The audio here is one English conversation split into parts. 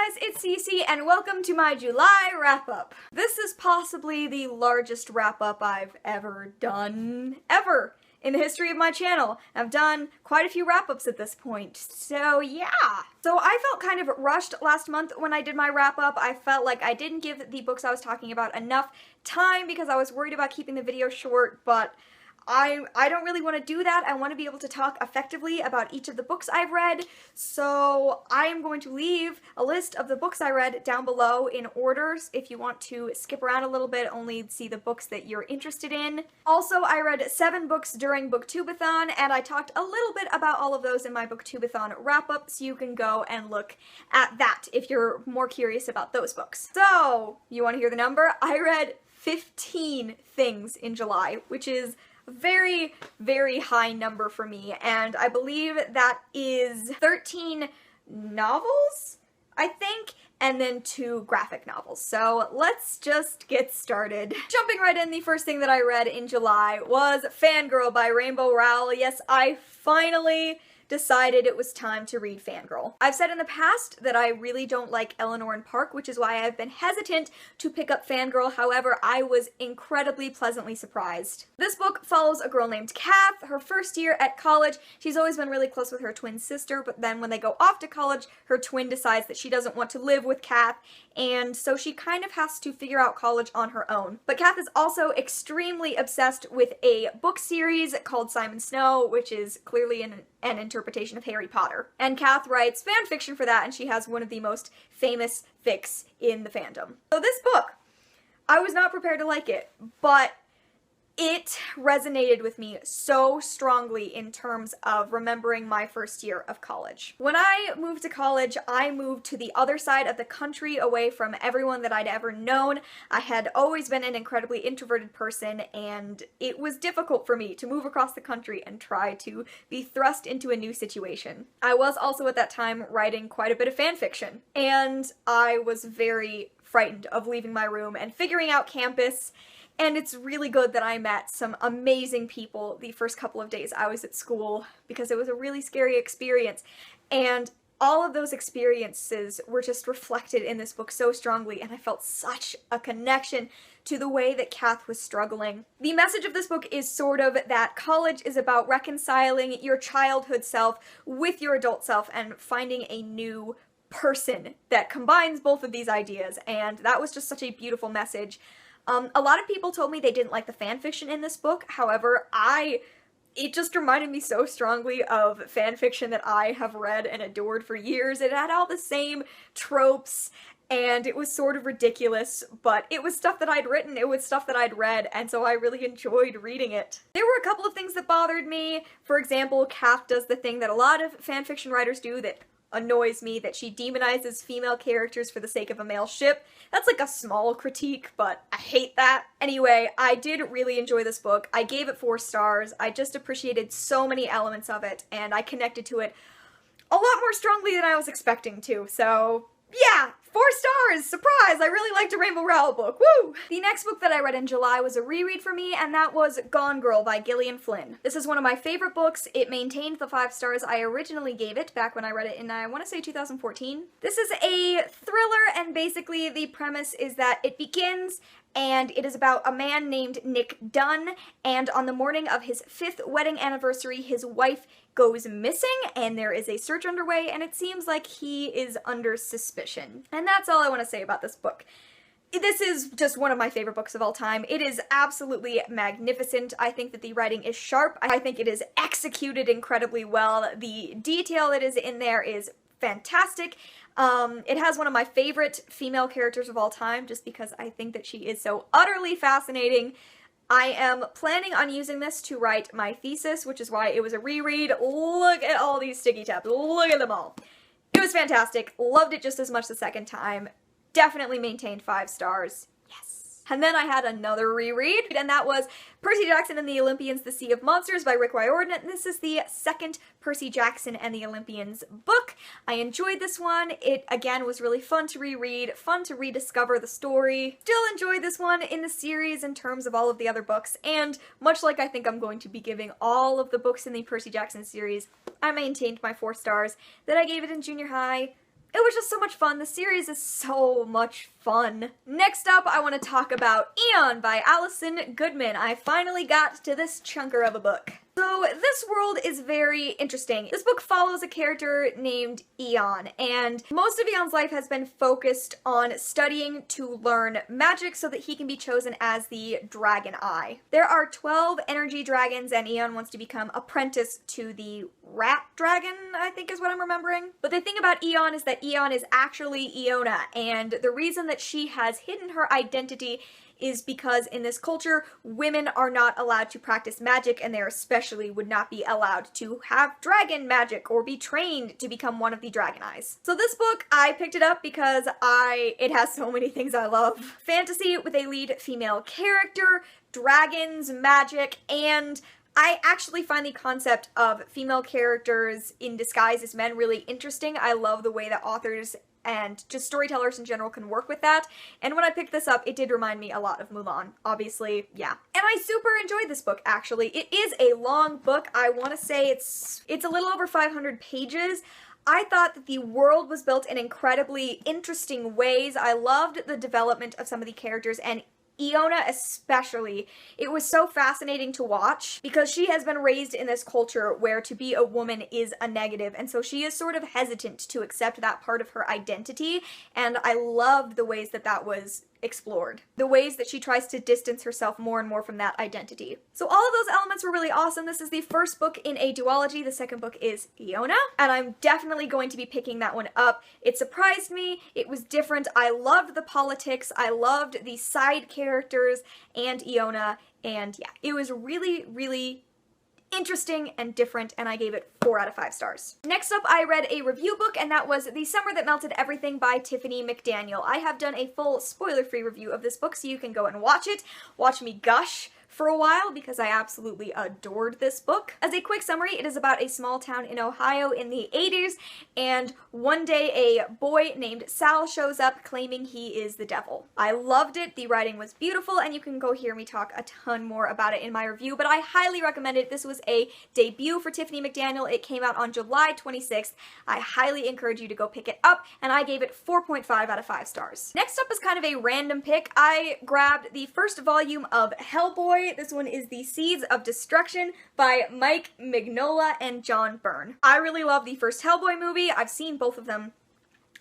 guys, it's Cece, and welcome to my July wrap-up. This is possibly the largest wrap-up I've ever done, ever, in the history of my channel. I've done quite a few wrap-ups at this point, so yeah. So I felt kind of rushed last month when I did my wrap-up. I felt like I didn't give the books I was talking about enough time because I was worried about keeping the video short, but I don't really want to do that. I want to be able to talk effectively about each of the books I've read, so I am going to leave a list of the books I read down below in orders. If you want to skip around a little bit, only see the books that you're interested in. Also, I read 7 books during Booktubeathon, and I talked a little bit about all of those in my Booktubeathon wrap-up, so you can go and look at that if you're more curious about those books. So, you want to hear the number? I read 15 things in July, which is very, very high number for me, and I believe that is 13 novels, I think, and then 2 graphic novels. So let's just get started. Jumping right in, the first thing that I read in July was Fangirl by Rowell. Yes, I finally decided it was time to read Fangirl. I've said in the past that I really don't like Eleanor and Park, which is why I've been hesitant to pick up Fangirl. However, I was incredibly pleasantly surprised. This book follows a girl named Kath, her first year at college. She's always been really close with her twin sister, but then when they go off to college, her twin decides that she doesn't want to live with Kath, and so she kind of has to figure out college on her own. But Kath is also extremely obsessed with a book series called Simon Snow, which is clearly an interpretation of Harry Potter. And Kath writes fan fiction for that, and she has one of the most famous fics in the fandom. So this book, I was not prepared to like it, but it resonated with me so strongly in terms of remembering my first year of college. When I moved to college, I moved to the other side of the country, away from everyone that I'd ever known. I had always been an incredibly introverted person, and it was difficult for me to move across the country and try to be thrust into a new situation. I was also at that time writing quite a bit of fan fiction, and I was very frightened of leaving my room and figuring out campus. And it's really good that I met some amazing people the first couple of days I was at school, because it was a really scary experience. And all of those experiences were just reflected in this book so strongly, and I felt such a connection to the way that Kath was struggling. The message of this book is sort of that college is about reconciling your childhood self with your adult self and finding a new person that combines both of these ideas, and that was just such a beautiful message. A lot of people told me they didn't like the fanfiction in this book. However, it just reminded me so strongly of fanfiction that I have read and adored for years. It had all the same tropes, and it was sort of ridiculous, but it was stuff that I'd written, it was stuff that I'd read, and so I really enjoyed reading it. There were a couple of things that bothered me. For example, Kath does the thing that a lot of fanfiction writers do that annoys me, that she demonizes female characters for the sake of a male ship. That's like a small critique, but I hate that. Anyway, I did really enjoy this book. I gave it 4 stars. I just appreciated so many elements of it, and I connected to it a lot more strongly than I was expecting to, so yeah, 4 stars! Surprise! I really liked a Rowell book. Woo! The next book that I read in July was a reread for me, and that was Gone Girl by Gillian Flynn. This is one of my favorite books. It maintained the 5 stars I originally gave it back when I read it in, I want to say 2014. This is a thriller, and basically the premise is that it begins and it is about a man named Nick Dunn, and on the morning of his 5th wedding anniversary, his wife goes missing, and there is a search underway, and it seems like he is under suspicion. And that's all I want to say about this book. This is just one of my favorite books of all time. It is absolutely magnificent. I think that the writing is sharp. I think it is executed incredibly well. The detail that is in there is fantastic. It has one of my favorite female characters of all time, just because I think that she is so utterly fascinating. I am planning on using this to write my thesis, which is why it was a reread. Look at all these sticky tabs. Look at them all. It was fantastic. Loved it just as much the second time. Definitely maintained 5 stars. Yes. And then I had another reread, and that was Percy Jackson and the Olympians, The Sea of Monsters by Riordan. And this is the second Percy Jackson and the Olympians book. I enjoyed this one. It, again, was really fun to reread, fun to rediscover the story. Still enjoy this one in the series in terms of all of the other books, and much like I think I'm going to be giving all of the books in the Percy Jackson series, I maintained my 4 stars that I gave it in junior high. It was just so much fun. The series is so much fun. Next up, I want to talk about Eon by Alison Goodman. I finally got to this chunker of a book. So this world is very interesting. This book follows a character named Eon, and most of Eon's life has been focused on studying to learn magic so that he can be chosen as the Dragon Eye. There are 12 energy dragons, and Eon wants to become apprentice to the Rat Dragon, I think is what I'm remembering. But the thing about Eon is that Eon is actually Iona, and the reason that she has hidden her identity is because in this culture, women are not allowed to practice magic, and they especially would not be allowed to have dragon magic or be trained to become one of the Dragon Eyes. So this book, I picked it up because it has so many things I love. Fantasy with a lead female character, dragons, magic, and I actually find the concept of female characters in disguise as men really interesting. I love the way that authors and just storytellers in general can work with that. And when I picked this up, it did remind me a lot of Mulan. Obviously, yeah. And I super enjoyed this book, actually. It is a long book. I want to say it's a little over 500 pages. I thought that the world was built in incredibly interesting ways. I loved the development of some of the characters, and Iona especially. It was so fascinating to watch because she has been raised in this culture where to be a woman is a negative, and so she is sort of hesitant to accept that part of her identity, and I loved the ways that that was explored. The ways that she tries to distance herself more and more from that identity. So all of those elements were really awesome. This is the first book in a duology. The second book is Iona, and I'm definitely going to be picking that one up. It surprised me. It was different. I loved the politics. I loved the side characters and Iona, and yeah, it was really, really interesting and different, and I gave it 4 out of 5 stars. Next up, I read a review book, and that was The Summer That Melted Everything by Tiffany McDaniel. I have done a full spoiler-free review of this book, so you can go and watch it. Watch me gush for a while because I absolutely adored this book. As a quick summary, it is about a small town in Ohio in the 80s, and one day a boy named Sal shows up claiming he is the devil. I loved it. The writing was beautiful, and you can go hear me talk a ton more about it in my review, but I highly recommend it. This was a debut for Tiffany McDaniel. It came out on July 26th. I highly encourage you to go pick it up, and I gave it 4.5 out of 5 stars. Next up is kind of a random pick. I grabbed the first volume of Hellboy. This one is The Seeds of Destruction by Mignola and John Byrne. I really love the first Hellboy movie. I've seen both of them.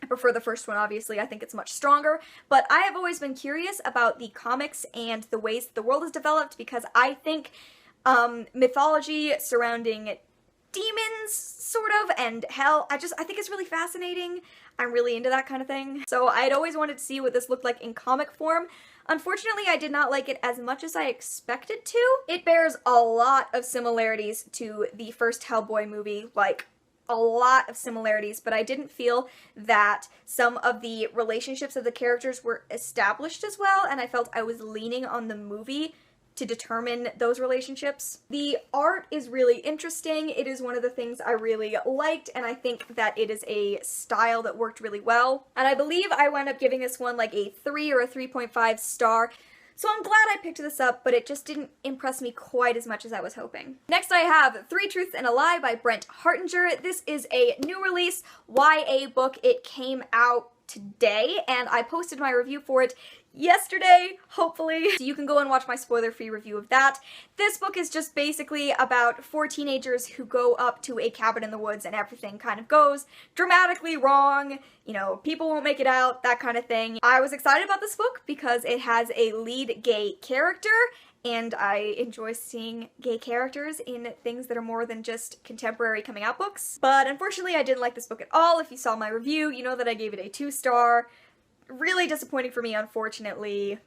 I prefer the first one, obviously. I think it's much stronger, but I have always been curious about the comics and the ways that the world is developed because I think mythology surrounding demons, sort of, and hell, I think it's really fascinating. I'm really into that kind of thing. So I had always wanted to see what this looked like in comic form. Unfortunately, I did not like it as much as I expected to. It bears a lot of similarities to the first Hellboy movie, like a lot of similarities, but I didn't feel that some of the relationships of the characters were established as well, and I felt I was leaning on the movie to determine those relationships. The art is really interesting. It is one of the things I really liked, and I think that it is a style that worked really well. And I believe I wound up giving this one like a 3 or a 3.5 star. So I'm glad I picked this up, but it just didn't impress me quite as much as I was hoping. Next I have 3 Truths and a Lie by Brent Hartinger. This is a new release YA book. It came out today, and I posted my review for it yesterday, hopefully. So you can go and watch my spoiler-free review of that. This book is just basically about 4 teenagers who go up to a cabin in the woods and everything kind of goes dramatically wrong. You know, people won't make it out, that kind of thing. I was excited about this book because it has a lead gay character, and I enjoy seeing gay characters in things that are more than just contemporary coming out books. But unfortunately, I didn't like this book at all. If you saw my review, you know that I gave it a 2 star. Really disappointing for me, unfortunately.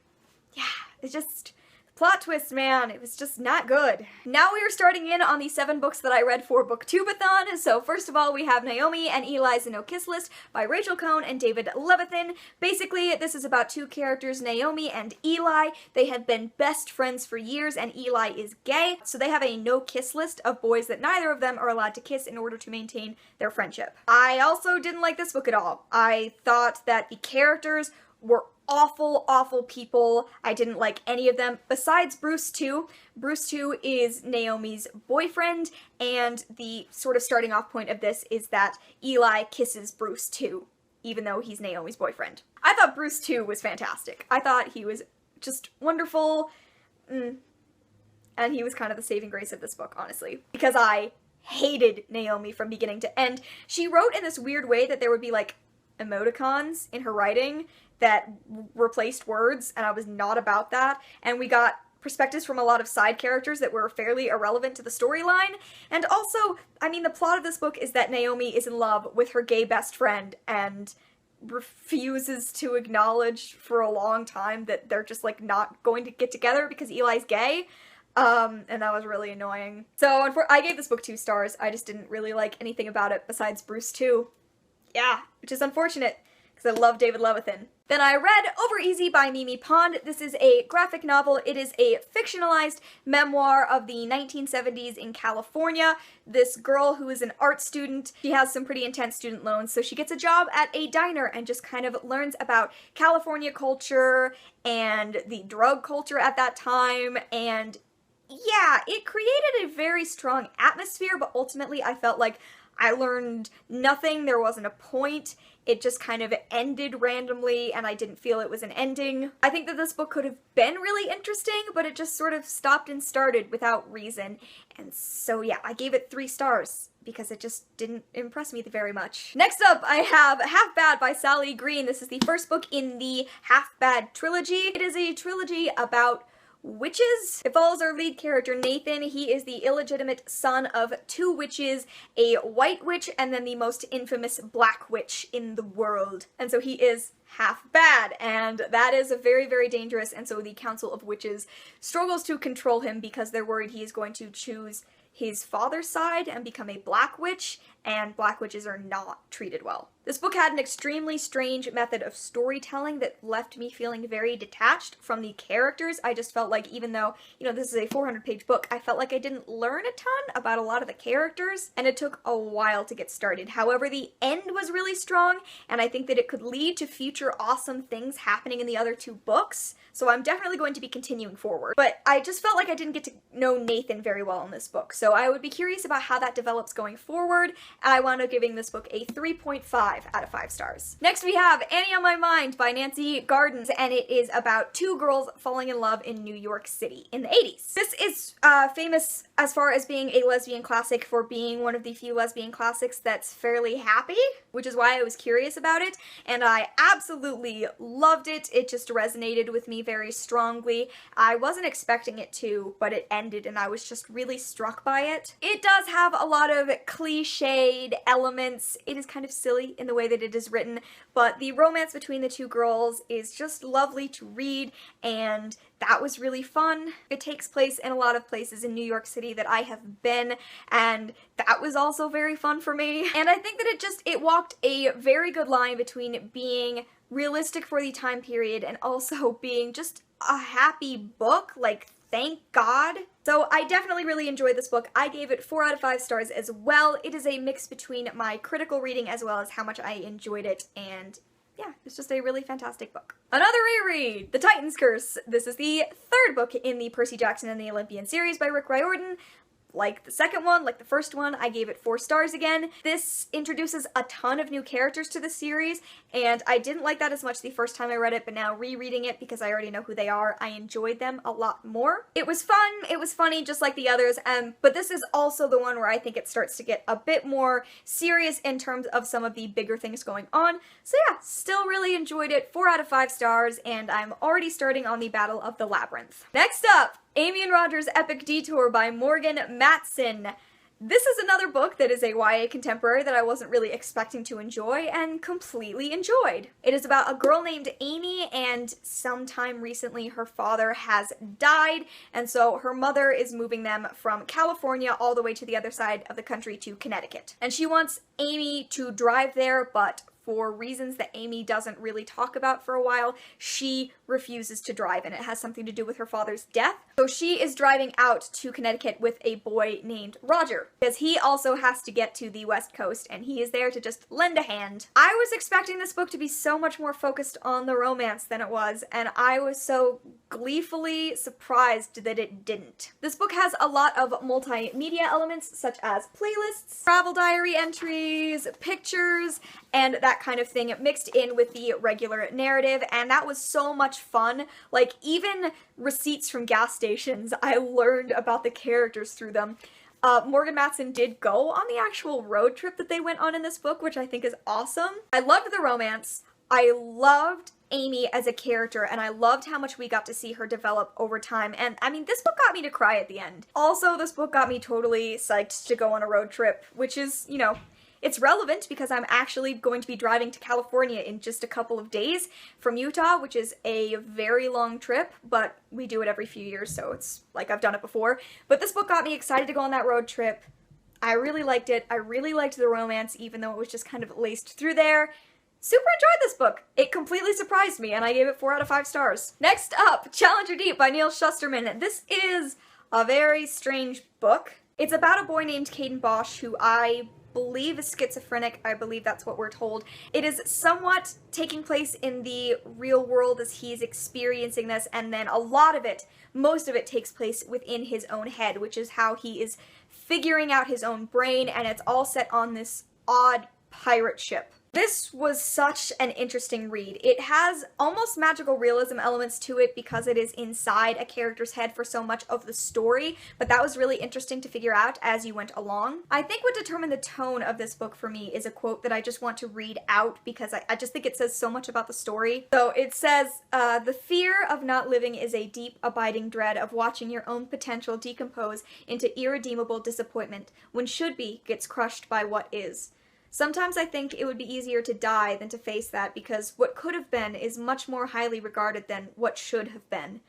Yeah, it's just plot twist, man. It was just not good. Now we are starting in on the 7 books that I read for Book Tubeathon. So first of all, we have Naomi and Eli's Nokiss List by Rachel Cohn and David Levithan. Basically, this is about 2 characters, Naomi and Eli. They have been best friends for years, and Eli is gay. So they have a no-kiss list of boys that neither of them are allowed to kiss in order to maintain their friendship. I also didn't like this book at all. I thought that the characters were awful people. I didn't like any of them besides Bruce 2. Bruce 2 is Naomi's boyfriend, and the sort of starting off point of this is that Eli kisses Bruce 2. even though he's Naomi's boyfriend. I thought Bruce too was fantastic. I thought he was just wonderful, and he was kind of the saving grace of this book, honestly, because I hated Naomi from beginning to end. She wrote in this weird way that there would be like emoticons in her writing that replaced words, and I was not about that, and we got perspectives from a lot of side characters that were fairly irrelevant to the storyline. And also, I mean, the plot of this book is that Naomi is in love with her gay best friend and refuses to acknowledge for a long time that they're just like not going to get together because Eli's gay. And that was really annoying. So I gave this book 2 stars. I just didn't really like anything about it besides Bruce too. Yeah, which is unfortunate because I love David Levithan. Then I read Overeasy by Mimi Pond. This is a graphic novel. It is a fictionalized memoir of the 1970s in California. This girl who is an art student, she has some pretty intense student loans, so she gets a job at a diner and just kind of learns about California culture and the drug culture at that time, and yeah, it created a very strong atmosphere, but ultimately I felt like I learned nothing. There wasn't a point. It just kind of ended randomly, and I didn't feel it was an ending. I think that this book could have been really interesting, but it just sort of stopped and started without reason. And so yeah, I gave it 3 stars because it just didn't impress me very much. Next up, I have Half Bad by Sally Green. This is the first book in the Half Bad trilogy. It is a trilogy about witches. It follows our lead character, Nathan. He is the illegitimate son of 2 witches, a white witch and then the most infamous black witch in the world. And so he is half bad, and that is very, very dangerous, and so the Council of Witches struggles to control him because they're worried he is going to choose his father's side and become a black witch, and black witches are not treated well. This book had an extremely strange method of storytelling that left me feeling very detached from the characters. I just felt like, even though, you know, this is a 400-page book, I felt like I didn't learn a ton about a lot of the characters, and it took a while to get started. However, the end was really strong, and I think that it could lead to future awesome things happening in the other 2 books, so I'm definitely going to be continuing forward. But I just felt like I didn't get to know Nathan very well in this book, so I would be curious about how that develops going forward. I wound up giving this book a 3.5 out of 5 stars. Next we have Annie on My Mind by Nancy Gardens, and it is about 2 girls falling in love in New York City in the 80s. This is famous as far as being a lesbian classic for being one of the few lesbian classics that's fairly happy, which is why I was curious about it, and I absolutely loved it. It just resonated with me very strongly. I wasn't expecting it to, but it ended and I was just really struck by it. It does have a lot of cliched elements. It is kind of silly in the way that it is written, but the romance between the 2 girls is just lovely to read, and that was really fun. It takes place in a lot of places in New York City that I have been, and that was also very fun for me. And I think that it walked a very good line between being realistic for the time period and also being just a happy book, like, thank God. So I definitely really enjoyed this book. I gave it 4 out of 5 stars as well. It is a mix between my critical reading as well as how much I enjoyed it, and yeah, it's just a really fantastic book. Another reread, The Titan's Curse. This is the 3rd book in the Percy Jackson and the Olympians series by Rick Riordan. Like the second one, like the first one, I gave it 4 stars again. This introduces a ton of new characters to the series, and I didn't like that as much the first time I read it, but now rereading it, because I already know who they are, I enjoyed them a lot more. It was fun, it was funny, just like the others, but this is also the one where I think it starts to get a bit more serious in terms of some of the bigger things going on. So yeah, still really enjoyed it, 4 out of 5 stars, and I'm already starting on the Battle of the Labyrinth. Next up, Amy and Roger's Epic Detour by Morgan Matson. This is another book that is a YA contemporary that I wasn't really expecting to enjoy and completely enjoyed. It is about a girl named Amy, and sometime recently her father has died, and so her mother is moving them from California all the way to the other side of the country to Connecticut. And she wants Amy to drive there, but for reasons that Amy doesn't really talk about for a while, she refuses to drive, and it has something to do with her father's death. So she is driving out to Connecticut with a boy named Roger, because he also has to get to the West Coast, and he is there to just lend a hand. I was expecting this book to be so much more focused on the romance than it was, and I was so gleefully surprised that it didn't. This book has a lot of multimedia elements, such as playlists, travel diary entries, pictures, and that that kind of thing mixed in with the regular narrative, and that was so much fun. Like, even receipts from gas stations, I learned about the characters through them. Morgan Matson did go on the actual road trip that they went on in this book, which I think is awesome. I loved the romance. I loved Amy as a character, and I loved how much we got to see her develop over time. And I mean, this book got me to cry at the end. Also, this book got me totally psyched to go on a road trip, which is, you know, it's relevant because I'm actually going to be driving to California in just a couple of days from Utah, which is a very long trip, but we do it every few years, so it's like I've done it before. But this book got me excited to go on that road trip. I really liked it. I really liked the romance, even though it was just kind of laced through there. Super enjoyed this book. It completely surprised me, and I gave it 4 out of 5 stars. Next up, Challenger Deep by Neal Shusterman. This is a very strange book. It's about a boy named Caden Bosch, who I believe is schizophrenic. I believe that's what we're told. It is somewhat taking place in the real world as he's experiencing this, and then a lot of it, most of it takes place within his own head, which is how he is figuring out his own brain, and it's all set on this odd pirate ship. This was such an interesting read. It has almost magical realism elements to it because it is inside a character's head for so much of the story, but that was really interesting to figure out as you went along. I think what determined the tone of this book for me is a quote that I just want to read out because I just think it says so much about the story. So it says, the fear of not living is a deep, abiding dread of watching your own potential decompose into irredeemable disappointment when should be gets crushed by what is. Sometimes I think it would be easier to die than to face that because what could have been is much more highly regarded than what should have been.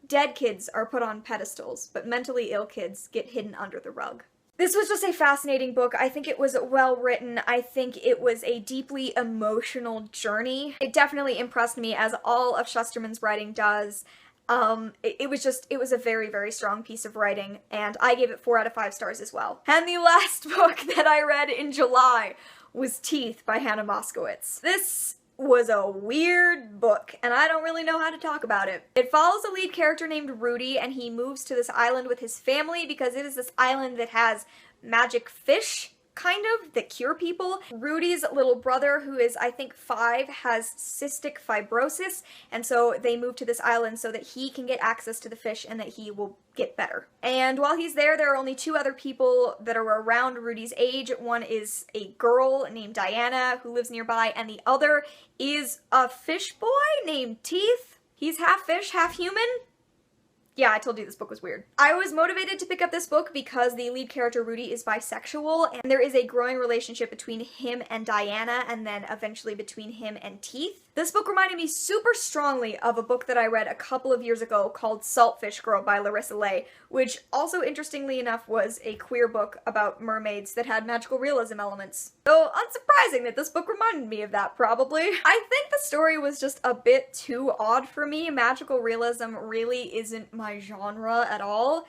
Dead kids are put on pedestals, but mentally ill kids get hidden under the rug. This was just a fascinating book. I think it was well written. I think it was a deeply emotional journey. It definitely impressed me, as all of Shusterman's writing does. It was a very, very strong piece of writing, and I gave it 4 out of 5 stars as well. And the last book that I read in July was Teeth by Hannah Moskowitz. This was a weird book, and I don't really know how to talk about it. It follows a lead character named Rudy, and he moves to this island with his family because it is this island that has magic fish, kind of, that cure people. Rudy's little brother, who is, I think, 5, has cystic fibrosis, and so they move to this island so that he can get access to the fish and that he will get better. And while he's there, there are only 2 other people that are around Rudy's age. One is a girl named Diana who lives nearby, and the other is a fish boy named Teeth. He's half fish, half human. Yeah, I told you this book was weird. I was motivated to pick up this book because the lead character, Rudy, is bisexual, and there is a growing relationship between him and Diana, and then eventually between him and Teeth. This book reminded me super strongly of a book that I read a couple of years ago called Saltfish Girl by Larissa Lay, which also, interestingly enough, was a queer book about mermaids that had magical realism elements. So, unsurprising that this book reminded me of that, probably. I think the story was just a bit too odd for me. Magical realism really isn't my genre at all.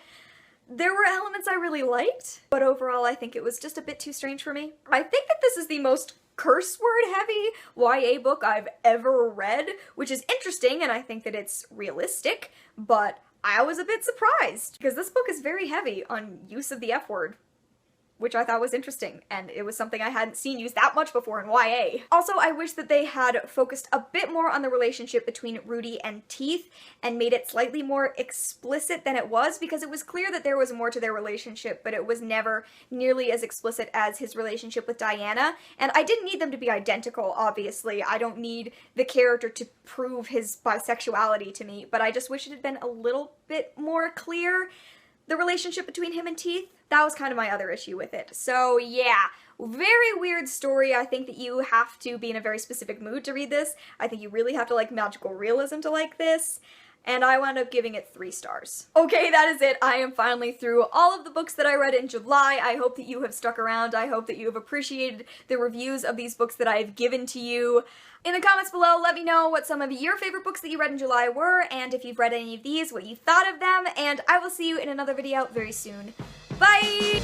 There were elements I really liked, but overall I think it was just a bit too strange for me. I think that this is the most curse word heavy YA book I've ever read, which is interesting, and I think that it's realistic, but I was a bit surprised because this book is very heavy on use of the F word, which I thought was interesting, and it was something I hadn't seen used that much before in YA. Also, I wish that they had focused a bit more on the relationship between Rudy and Teeth and made it slightly more explicit than it was, because it was clear that there was more to their relationship, but it was never nearly as explicit as his relationship with Diana. And I didn't need them to be identical, obviously. I don't need the character to prove his bisexuality to me, but I just wish it had been a little bit more clear, the relationship between him and Teeth. That was kind of my other issue with it. So yeah, very weird story. I think that you have to be in a very specific mood to read this. I think you really have to like magical realism to like this. And I wound up giving it 3 stars. Okay, that is it. I am finally through all of the books that I read in July. I hope that you have stuck around. I hope that you have appreciated the reviews of these books that I have given to you. In the comments below, let me know what some of your favorite books that you read in July were, and if you've read any of these, what you thought of them, and I will see you in another video very soon. Bye!